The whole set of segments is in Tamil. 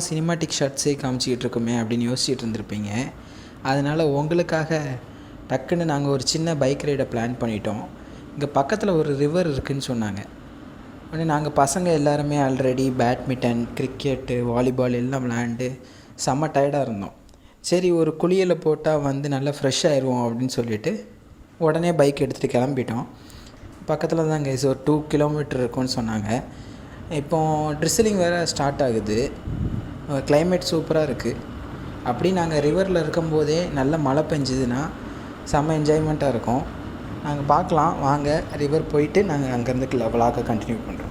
சினிமாட்டிக் ஷாட்ஸே காமிச்சிக்கிட்டு இருக்கோமே அப்படின்னு யோசிச்சுட்டு இருந்திருப்பீங்க. அதனால் உங்களுக்காக டக்குன்னு நாங்கள் ஒரு சின்ன பைக் ரைடை பிளான் பண்ணிட்டோம். இங்கே பக்கத்தில் ஒரு ரிவர் இருக்குதுன்னு சொன்னாங்க. உடனே நாங்கள் பசங்க எல்லாருமே ஆல்ரெடி பேட்மிட்டன், கிரிக்கெட்டு, வாலிபால் எல்லாம் விளையாண்டு செம்ம டயர்டாக இருந்தோம். சரி ஒரு குளியலை போட்டால் வந்து நல்லா ஃப்ரெஷ் ஆயிடுவோம் அப்படின்னு சொல்லிவிட்டு உடனே பைக் எடுத்துகிட்டு கிளம்பிட்டோம். பக்கத்தில் தான் கைஸ் ஒரு 2 கிலோமீட்டர் இருக்கும்னு சொன்னாங்க. இப்போது ட்ரிஸ்லிங் வேறு ஸ்டார்ட் ஆகுது. கிளைமேட் சூப்பராக இருக்குது. அப்படி நாங்கள் ரிவரில் இருக்கும்போதே நல்ல மழை பெஞ்சுதுன்னா செம்ம என்ஜாய்மெண்ட்டாக இருக்கும். நாங்கள் பார்க்கலாம் வாங்க, ரிவர் போயிட்டு நாங்கள் அங்கேருந்து விளாக கண்டினியூ பண்ணுறோம்.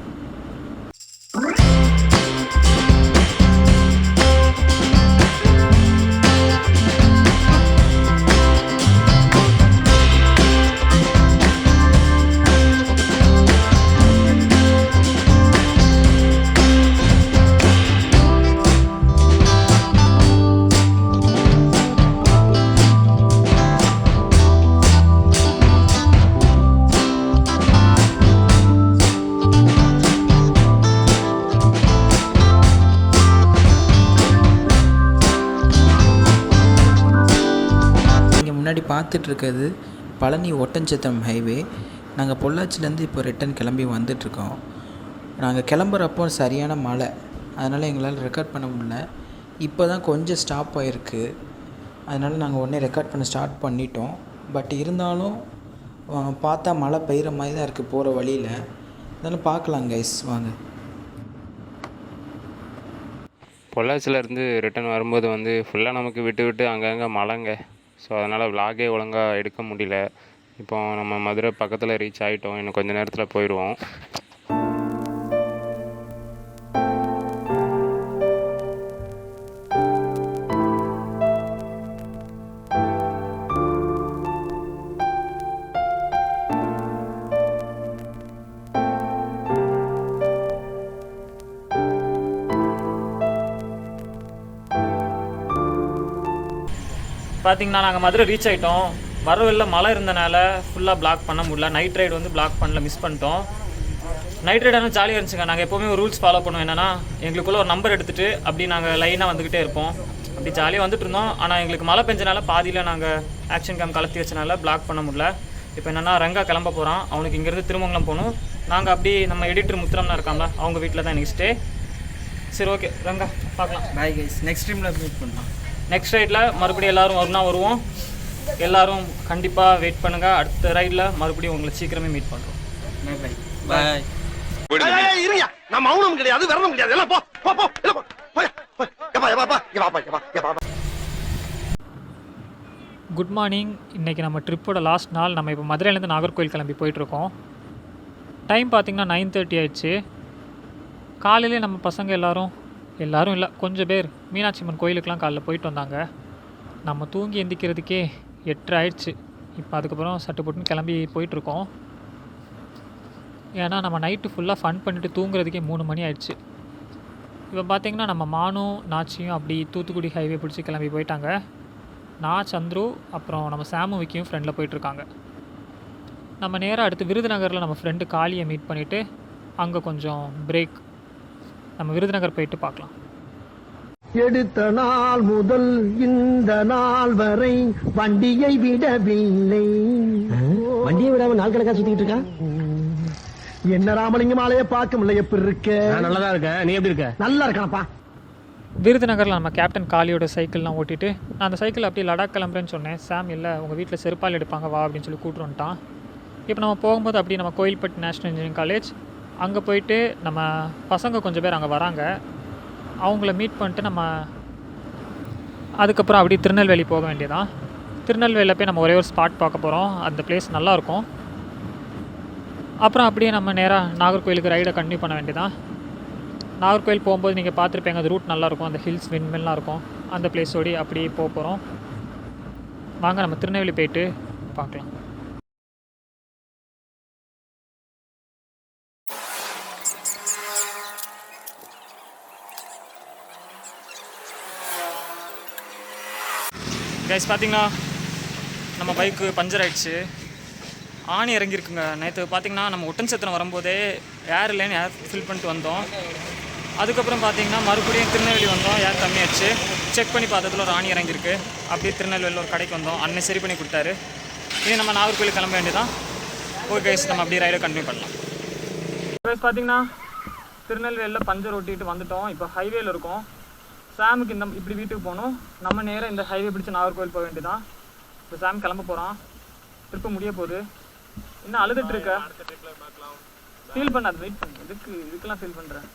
முன்னாடி பார்த்துட்ருக்கிறது பழனி ஒட்டன்சத்திரம் ஹைவே. நாங்கள் பொள்ளாச்சிலேருந்து இப்போ ரிட்டன் கிளம்பி வந்துட்ருக்கோம். நாங்கள் கிளம்புறப்போ சரியான மழை, அதனால் எங்களால் ரெக்கார்ட் பண்ண முடியல. இப்போ தான் கொஞ்சம் ஸ்டாப் ஆகிருக்கு. அதனால் நாங்கள் உடனே ரெக்கார்ட் பண்ண ஸ்டார்ட் பண்ணிட்டோம். பட் இருந்தாலும் பார்த்தா மழை பெய்கிற மாதிரி தான் இருக்குது போகிற வழியில். அதனால் பார்க்கலாம் கைஸ் வாங்க. பொள்ளாச்சியிலேருந்து ரிட்டன் வரும்போது வந்து ஃபுல்லாக நமக்கு விட்டு அங்கங்கே மழைங்க. ஸோ அதனால் விலாகே ஒழுங்காக எடுக்க முடியல. இப்போ நம்ம மதுரை பக்கத்தில் ரீச் ஆகிட்டோம். இன்னும் கொஞ்சம் நேரத்தில் போயிடுவோம். பார்த்திங்கன்னா நாங்கள் மதுரை ரீச் ஆகிட்டோம். வர வெளில மழை இருந்தனால ஃபுல்லாக பிளாக் பண்ண முடியல. நைட் ரைடு வந்து பிளாக் பண்ணல, மிஸ் பண்ணிட்டோம். நைட் ரைடு ஆனால் ஜாலியாக இருந்துச்சுங்க. நாங்கள் எப்போவுமே ஒரு ரூல்ஸ் ஃபாலோ பண்ணுவோம். என்னென்னா எங்களுக்குள்ளே ஒரு நம்பர் எடுத்துகிட்டு அப்படி நாங்கள் லைனாக வந்துக்கிட்டே இருப்போம். அப்படி ஜாலியாக வந்துட்டு இருந்தோம். ஆனால் எங்களுக்கு மழை பெஞ்சனால பாதியில் நாங்கள் ஆக்ஷன் கேம் கலத்தி வச்சனால பிளாக் பண்ண முடியல. இப்போ என்னென்னா ரங்கா கிளம்ப போகிறான். அவனுக்கு இங்கேருந்து திருமங்கலம் போகணும். நாங்கள் அப்படி நம்ம எடிட்டர் முத்திரம்னா இருக்காங்களா, அவங்க வீட்டில் தான் நெக்ஸ்ட் டே. சரி ஓகே ரங்கா, பார்க்கலாம். பாய் கைஸ், நெக்ஸ்ட் டைமில் மீட் பண்ணலாம். நெக்ஸ்ட் ரைடில் மறுபடியும் எல்லோரும் வருவோம். எல்லோரும் கண்டிப்பாக வெயிட் பண்ணுங்கள். அடுத்த ரைடில் மறுபடியும் உங்களை சீக்கிரமே மீட் பண்ணுறோம். பாய். நான் மௌனம் கிடையாது, விரதம் கிடையாது. எல்லாம் குட் மார்னிங். இன்றைக்கி நம்ம ட்ரிப்போட லாஸ்ட் நாள். நம்ம இப்போ மதுரையிலேருந்து நாகர்கோவில் கிளம்பி போயிட்டுருக்கோம். டைம் பார்த்திங்கன்னா 9:30 ஆயிடுச்சு. காலையிலே நம்ம பசங்க எல்லோரும் இல்லை, கொஞ்சம் பேர் மீனாட்சி அம்மன் கோயிலுக்கெலாம் காலைல போயிட்டு வந்தாங்க. நம்ம தூங்கி எந்திக்கிறதுக்கே 8 ஆயிடுச்சு. இப்போ அதுக்கப்புறம் சட்டு போட்டுன்னு கிளம்பி போயிட்டுருக்கோம். ஏன்னா நம்ம நைட்டு ஃபுல்லாக ஃபன் பண்ணிவிட்டு தூங்குறதுக்கே 3 மணி ஆயிடுச்சு. இப்போ பார்த்திங்கன்னா நம்ம மானும் நாச்சியும் அப்படி தூத்துக்குடி ஹைவே பிடிச்சி கிளம்பி போயிட்டாங்க. நான், சந்துரு, அப்புறம் நம்ம சாமும் விக்கியும் ஃப்ரெண்டில் போயிட்டுருக்காங்க. நம்ம நேராக அடுத்து விருதுநகரில் நம்ம ஃப்ரெண்டு காளியை மீட் பண்ணிவிட்டு அங்கே கொஞ்சம் பிரேக். நம்ம விருதுநகர் போயிட்டு பார்க்கலாம். எடுத்த நாள் முதல் இந்த நாள் வரை வண்டியை விடவில்லை. வண்டியை விடாம நாள் கணக்கா சுத்திட்டு இருக்கா? என்ன ராமலிங்க மாலையை பார்க்க முடியல. எப்படி இருக்க? நல்லதா இருக்க. நீ எப்படி இருக்க? நல்லா இருக்கானப்பா. விருதுநகரில் நம்ம கேப்டன் காளியோட சைக்கிள்லாம் ஓட்டிட்டு நான் அந்த சைக்கிள் அப்படியே லடாக் கிளம்புறேன்னு சொன்னேன். சாம் இல்லை, உங்கள் வீட்டில் செருப்பால் எடுப்பாங்க வா அப்படின்னு சொல்லி கூப்பிட்டு வந்துட்டான். இப்போ நம்ம போகும்போது அப்படியே நம்ம கோயில்பட்டி நேஷ்னல் இன்ஜினியரிங் காலேஜ் அங்கே போயிட்டு நம்ம பசங்க கொஞ்சம் பேர் அங்கே வராங்க. அவங்கள மீட் பண்ணிட்டு நம்ம அதுக்கப்புறம் அப்படியே திருநெல்வேலி போக வேண்டியதான். திருநெல்வேலியில் போய் நம்ம ஒரே ஒரு ஸ்பாட் பார்க்க போகிறோம். அந்த பிளேஸ் நல்லாயிருக்கும். அப்புறம் அப்படியே நம்ம நேராக நாகர்கோயிலுக்கு ரைடை கண்டினியூ பண்ண வேண்டியதான். நாகர்கோயில் போகும்போது நீங்கள் பார்த்துருப்பீங்க, அந்த ரூட் நல்லாயிருக்கும். அந்த ஹில்ஸ் விண்மெல்லாம் இருக்கும். அந்த பிளேஸோடி அப்படியே போக போகிறோம். வாங்க நம்ம திருநெல்வேலி போயிட்டு பார்க்கலாம். கைஸ் பார்த்திங்கன்னா நம்ம பைக்கு பஞ்சர் ஆகிடுச்சு. ஆணி இறங்கியிருக்குங்க. நேற்று பார்த்திங்கன்னா நம்ம ஒட்டன்சத்திரம் வரும்போதே ஏர் இல்லைன்னு ஏர் ஃபில் பண்ணிட்டு வந்தோம். அதுக்கப்புறம் பார்த்தீங்கன்னா மறுபடியும் திருநெல்வேலி வந்தோம். ஏர் கம்மியாச்சு. செக் பண்ணி பார்த்ததுல ஒரு ஆணி இறங்கியிருக்கு. அப்படியே திருநெல்வேலியில் ஒரு கடைக்கு வந்தோம். அண்ணன் சரி பண்ணி கொடுத்தாரு. இது நம்ம நாகர்கோவில் கிளம்ப வேண்டியதான். ஓகே கைஸ், நம்ம அப்படியே ரைடை கண்டினியூ பண்ணலாம். கைஸ் பார்த்தீங்கன்னா திருநெல்வேலியில் பஞ்சர் ஒட்டிட்டு வந்துட்டோம். இப்போ ஹைவேல இருக்கோம். சாமுக்கு இப்படி வீட்டுக்கு போகணும். நம்ம நேராக இந்த ஹைவே பிடிச்சி நாகர்கோவில் போக வேண்டியதான். இப்போ சாம் கிளம்ப போகிறான். ட்ரிப்பு முடிய போகுது. இன்னும் அழுதுட்டு இருக்க. ஃபீல் பண்ணாது, வெயிட் பண்ணு. இதுக்கெல்லாம் ஃபீல் பண்ணுறேன்.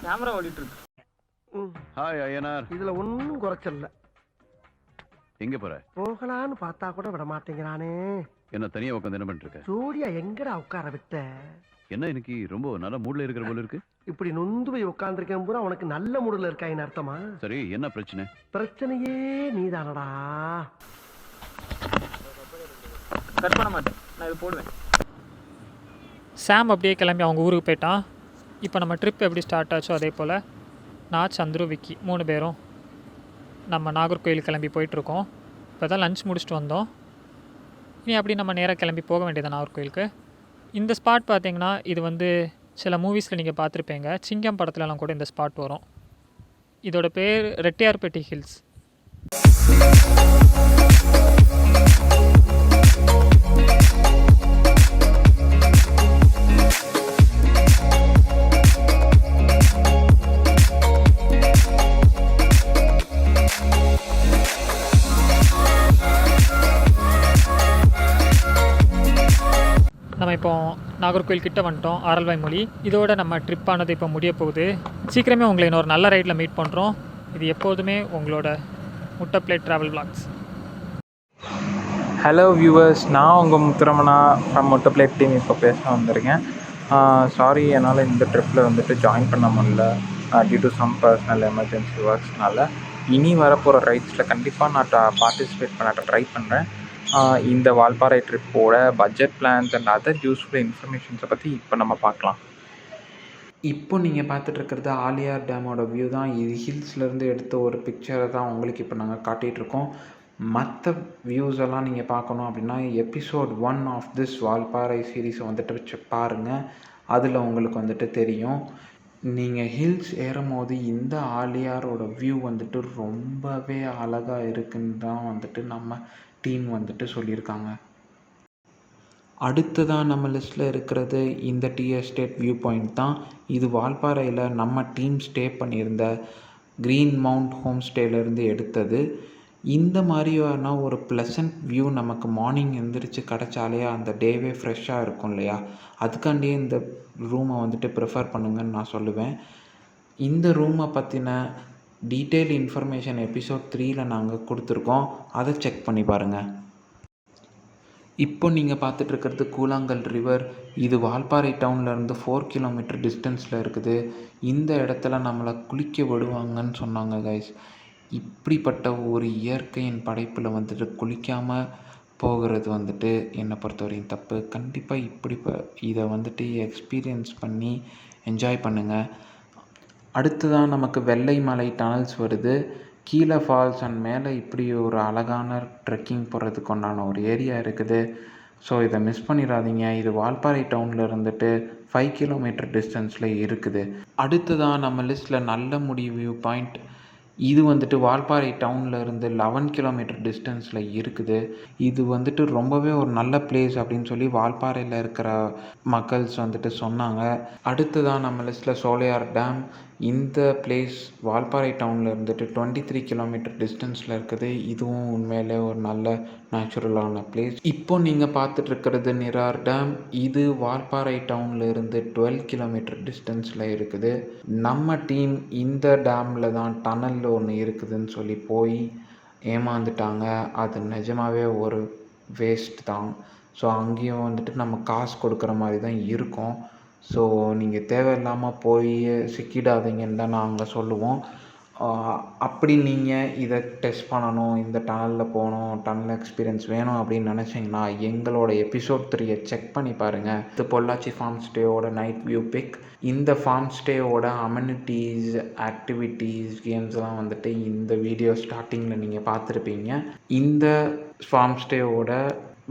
கேமரா ஓடிட்டு இருக்கு. ஹாய் ஐயனார். இதுல ஒன்னும் குறைச்சல. எங்க போற? போகலான்னு பார்த்தா கூட விட மாட்டேங்கிறானே. என்ன தனியா உட்காந்து என்ன பண்ணிட்டு இருக்க? ஜோடியா எங்கடா உட்கார விட்ட? என்ன இன்னைக்கு ரொம்ப நல்ல மூட்ல இருக்கிற போல இருக்கு. இப்படி நொந்து போய் உட்கார்ந்துருக்கேன் பூரா உனக்கு நல்ல மூடுல இருக்காயின்னு அர்த்தமா? சரி, என்ன பிரச்சனை? பிரச்சனையே நீதானடா. கட் பண்ண மாட்டேன், நான் இது போடுவேன். சாம் அப்படியே கிளம்பி அவங்க ஊருக்கு போயிட்டான். இப்போ நம்ம ட்ரிப் எப்படி ஸ்டார்ட் ஆச்சோ அதே போல் நான், சந்துரு, விக்கி 3 பேரும் நம்ம நாகர்கோவில் கிளம்பி போயிட்டுருக்கோம். இப்போ தான் லஞ்ச் முடிச்சுட்டு வந்தோம். இனி அப்படி நம்ம நேராக கிளம்பி போக வேண்டியது நாகர்கோவிலுக்கு. இந்த ஸ்பாட் பார்த்திங்கன்னா இது வந்து சில மூவிஸில் நீங்கள் பார்த்துருப்பீங்க. சிங்கம் படத்துலலாம் கூட இந்த ஸ்பாட் வரும். இதோட பேர் ரெட்டியார்பட்டி ஹில்ஸ். நம்ம இப்போ நாகர்கோவில் கிட்ட வந்துட்டோம். ஆரல்வாய் மொழி. இதோட நம்ம ட்ரிப்பானது இப்போ முடிய போகுது. சீக்கிரமே உங்களை இன்னொரு நல்ல ரைடில் மீட் பண்ணுறோம். இது எப்போதுமே உங்களோட Muttai plate travel vlogs. Hello viewers, நான் உங்கள் Muthuramana from Muttai plate team இப்போ பேச வந்திருக்கேன். சாரி, என்னால் இந்த ட்ரிப்பில் வந்துட்டு ஜாயின் பண்ண முடியல due to some personal emergency ஒர்க்ஸ்னால. இனி வரப்போகிற ரைட்ஸில் கண்டிப்பாக நான் பார்ட்டிசிபேட் பண்ண ட்ரை பண்ணுறேன். இந்த வால்பாறை ட்ரிப்போட budget plans and other useful இன்ஃபர்மேஷன்ஸை பற்றி இப்போ நம்ம பார்க்கலாம். இப்போ நீங்கள் பார்த்துட்ருக்கிறது ஆலியார் டேமோட வியூ தான். இது ஹில்ஸ்லேருந்து எடுத்த ஒரு பிக்சரை தான் உங்களுக்கு இப்போ நாங்கள் காட்டிகிட்ருக்கோம். மற்ற வியூஸ் எல்லாம் நீங்கள் பார்க்கணும் அப்படின்னா எபிசோட் 1 ஆஃப் திஸ் வால்பாறை சீரீஸை வந்துட்டு பாருங்கள். அதில் உங்களுக்கு வந்துட்டு தெரியும். நீங்கள் ஹில்ஸ் ஏறும் போது இந்த ஆலியாரோட வியூ வந்துட்டு ரொம்பவே அழகாக இருக்குன்னு தான் வந்துட்டு நம்ம டீம் வந்துட்டு சொல்லியிருக்காங்க. அடுத்ததாக நம்ம லிஸ்ட்டில் இருக்கிறது இந்த டீ எஸ்டேட் வியூ பாயிண்ட் தான். இது வால்பாறையில் நம்ம டீம் ஸ்டே பண்ணியிருந்த க்ரீன் மவுண்ட் ஹோம் ஸ்டேலேருந்து எடுத்தது. இந்த மாதிரியான ஒரு ப்ளசன்ட் வியூ நமக்கு மார்னிங் எழுந்திரிச்சு கிடச்சாலே அந்த டேவே ஃப்ரெஷ்ஷாக இருக்கும் இல்லையா? அதுக்காண்டியே இந்த ரூமை வந்துட்டு ப்ரிஃபர் பண்ணுங்கன்னு நான் சொல்லுவேன். இந்த ரூமை பற்றின டீட்டெயில் இன்ஃபர்மேஷன் எபிசோட் 3ல் நாங்கள் கொடுத்துருக்கோம். அதை செக் பண்ணி பாருங்கள். இப்போ நீங்கள் பார்த்துட்ருக்கிறது கூழாங்கல் ரிவர். இது வால்பாறை டவுன்லேருந்து 4 கிலோமீட்டர் டிஸ்டன்ஸில் இருக்குது. இந்த இடத்துல நம்மளை குளிக்க விடுவாங்கன்னு சொன்னாங்க கைஸ். இப்படிப்பட்ட ஒரு இயற்கையின் படைப்பில் வந்துட்டு குளிக்காமல் போகிறது வந்துட்டு என்னை பொறுத்தவரையும் தப்பு. கண்டிப்பாக இதை வந்துட்டு எக்ஸ்பீரியன்ஸ் பண்ணி என்ஜாய் பண்ணுங்கள். அடுத்ததான் நமக்கு வெள்ளை மலை டனல்ஸ் வருது. கீழே ஃபால்ஸ் அண்ட் மேலே இப்படி ஒரு அழகான ட்ரெக்கிங் போகிறதுக்கு உண்டான ஒரு ஏரியா இருக்குது. ஸோ இதை மிஸ் பண்ணிடாதீங்க. இது வால்பாறை டவுனில் இருந்துட்டு 5 கிலோமீட்டர் டிஸ்டன்ஸில் இருக்குது. அடுத்ததான் நம்ம லிஸ்ட்டில் நல்ல முடி வியூ பாயிண்ட். இது வந்துட்டு வால்பாறை டவுனில் இருந்து 11 கிலோமீட்டர் டிஸ்டன்ஸில் இருக்குது. இது வந்துட்டு ரொம்பவே ஒரு நல்ல பிளேஸ் அப்படின்னு சொல்லி வால்பாறையில் இருக்கிற மக்கள்ஸ் வந்துட்டு சொன்னாங்க. அடுத்ததான் நம்ம லிஸ்ட்டில் சோலையார் டேம். இந்த பிளேஸ் வால்பாறை டவுனில் இருந்துட்டு 23 கிலோமீட்டர் டிஸ்டன்ஸில் இருக்குது. இதுவும் உண்மையிலே ஒரு நல்ல நேச்சுரலான பிளேஸ். இப்போ நீங்கள் பார்த்துட்ருக்கிறது நிரார் டேம். இது வால்பாறை டவுனில் இருந்து 12 கிலோமீட்டர் டிஸ்டன்ஸில் இருக்குது. நம்ம டீம் இந்த டேமில் தான் டனல் ஒன்று இருக்குதுன்னு சொல்லி போய் ஏமாந்துட்டாங்க. அது நிஜமாகவே ஒரு வேஸ்ட் தான். ஸோ அங்கேயும் வந்துட்டு நம்ம காசு கொடுக்குற மாதிரி தான் இருக்கும். ஸோ நீங்கள் தேவையில்லாமல் போய் சிக்கிடாதீங்கன்னு தான் நாங்கள் சொல்லுவோம். அப்படி நீங்கள் இதை டெஸ்ட் பண்ணணும், இந்த டனலில் போகணும், டனல் எக்ஸ்பீரியன்ஸ் வேணும் அப்படின்னு நினச்சிங்கன்னா எங்களோட எபிசோட் 3 செக் பண்ணி பாருங்கள். இது பொள்ளாச்சி ஃபார்ம் ஸ்டேயோட நைட் வியூ பிக். இந்த ஃபார்ம் ஸ்டேயோட அமெனிட்டிஸ், ஆக்டிவிட்டீஸ், கேம்ஸ்லாம் வந்துட்டு இந்த வீடியோ ஸ்டார்டிங்கில் நீங்கள் பார்த்துருப்பீங்க. இந்த ஃபார்ம் ஸ்டேயோட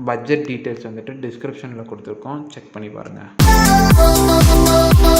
பட்ஜெட் டீட்டெயில்ஸ் வந்துட்டு டிஸ்கிரிப்ஷனில் கொடுத்துருக்கோம். செக் பண்ணி பாருங்கள். Ramalama.